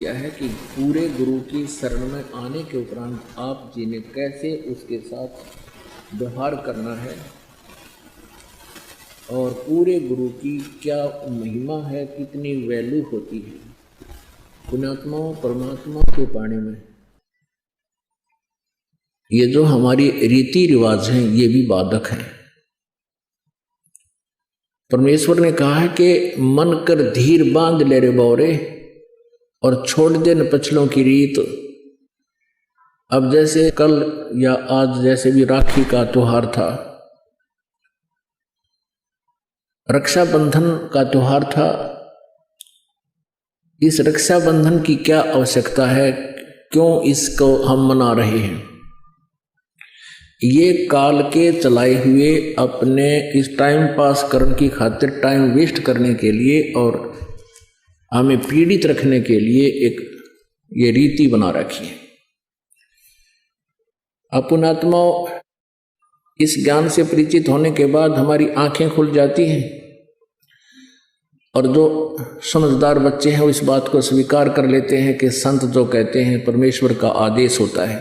किया है कि पूरे गुरु की शरण में आने के उपरांत आप जी ने कैसे उसके साथ व्यवहार करना है और पूरे गुरु की क्या महिमा है, कितनी वैल्यू होती है पुण्यात्माओं परमात्मा को पाने में। ये जो हमारी रीति रिवाज हैं ये भी बाधक हैं। परमेश्वर ने कहा है कि मन कर धीर बांध ले रे बौरे और छोड़ दे न पछलों की रीत। अब जैसे कल या आज जैसे भी राखी का त्योहार था, रक्षाबंधन का त्योहार था, इस रक्षाबंधन की क्या आवश्यकता है, क्यों इसको हम मना रहे हैं? ये काल के चलाए हुए अपने इस टाइम पास करने की खातिर, टाइम वेस्ट करने के लिए और हमें पीड़ित रखने के लिए एक ये रीति बना रखी है। अपनात्मा इस ज्ञान से परिचित होने के बाद हमारी आंखें खुल जाती हैं और जो समझदार बच्चे हैं वो इस बात को स्वीकार कर लेते हैं कि संत जो कहते हैं परमेश्वर का आदेश होता है,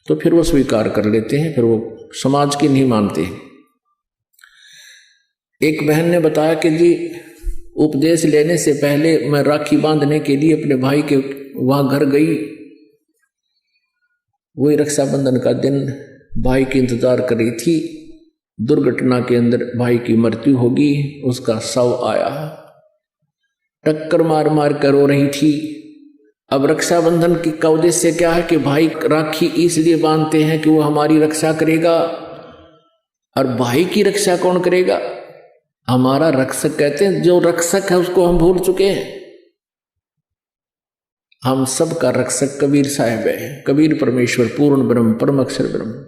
तो फिर वो स्वीकार कर लेते हैं, फिर वो समाज की नहीं मानते। एक बहन ने बताया कि जी उपदेश लेने से पहले मैं राखी बांधने के लिए अपने भाई के वहां घर गई। वही रक्षाबंधन का दिन भाई की इंतजार कर रही थी। दुर्घटना के अंदर भाई की मृत्यु होगी, उसका शव आया, टक्कर मार मार कर रो रही थी। अब रक्षाबंधन की का उद्देश्य क्या है कि भाई राखी इसलिए बांधते हैं कि वो हमारी रक्षा करेगा। और भाई की रक्षा कौन करेगा? हमारा रक्षक। कहते हैं जो रक्षक है उसको हम भूल चुके हैं। हम सब का रक्षक कबीर साहब है। कबीर परमेश्वर पूर्ण ब्रह्म परम अक्षर ब्रह्म।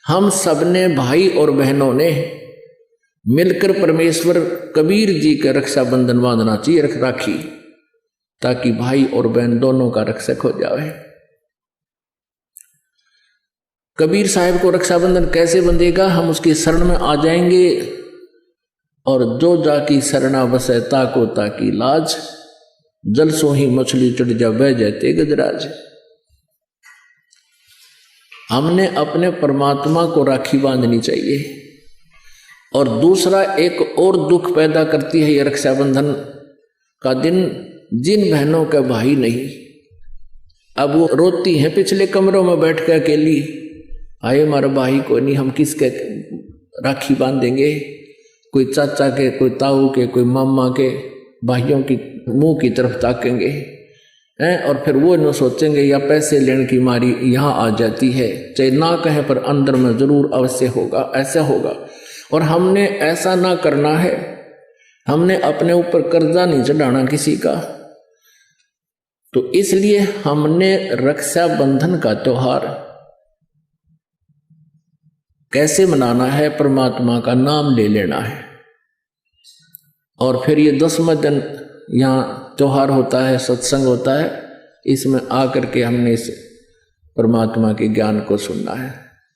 हम सब ने भाई और बहनों ने मिलकर परमेश्वर कबीर जी का रक्षाबंधन बांधना चाहिए, राखी, ताकि भाई और बहन दोनों का रक्षक हो जाए। कबीर साहब को रक्षाबंधन कैसे बंधेगा? हम उसकी शरण में आ जाएंगे और जो जाकी शरणा बसे ताको ताकी लाज, जल सो ही मछली चढ़ जा बह जाते गजराज। हमने अपने परमात्मा को राखी बांधनी चाहिए। और दूसरा एक और दुख पैदा करती है ये रक्षाबंधन का दिन, जिन बहनों का भाई नहीं, अब वो रोती हैं पिछले कमरों में बैठ कर अकेली, आए हमारा भाई को नहीं, हम किसके राखी बांधेंगे? कोई चाचा के, कोई ताऊ के, कोई मामा के भाइयों की मुंह की तरफ ताकेंगे हैं। और फिर वो न सोचेंगे या पैसे लेने की मारी यहाँ आ जाती है, चाहे ना कहे पर अंदर में जरूर अवश्य होगा, ऐसा होगा। और हमने ऐसा ना करना है। हमने अपने ऊपर कर्जा नहीं चढ़ाना किसी का। तो इसलिए हमने रक्षाबंधन का त्योहार कैसे मनाना है? परमात्मा का नाम ले लेना है। और फिर ये 10वां दिन यहाँ त्योहार होता है, सत्संग होता है, इसमें आकर के हमने इस परमात्मा के ज्ञान को सुनना है।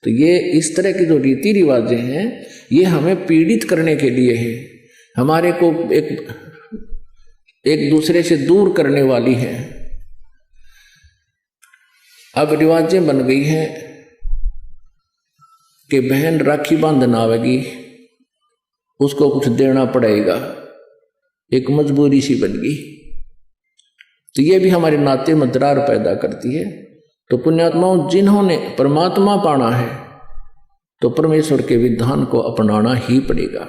तो ये इस तरह की जो रीति रिवाजें हैं ये हमें पीड़ित करने के लिए है, हमारे को एक दूसरे से दूर करने वाली है। अब रिवाजें बन गई हैं कि बहन राखी बांधना आवेगी, उसको कुछ देना पड़ेगा, एक मजबूरी सी बन गई। तो ये भी हमारे नाते में दरार पैदा करती है। तो पुण्यात्माओं, जिन्होंने परमात्मा पाना है तो परमेश्वर के विधान को अपनाना ही पड़ेगा।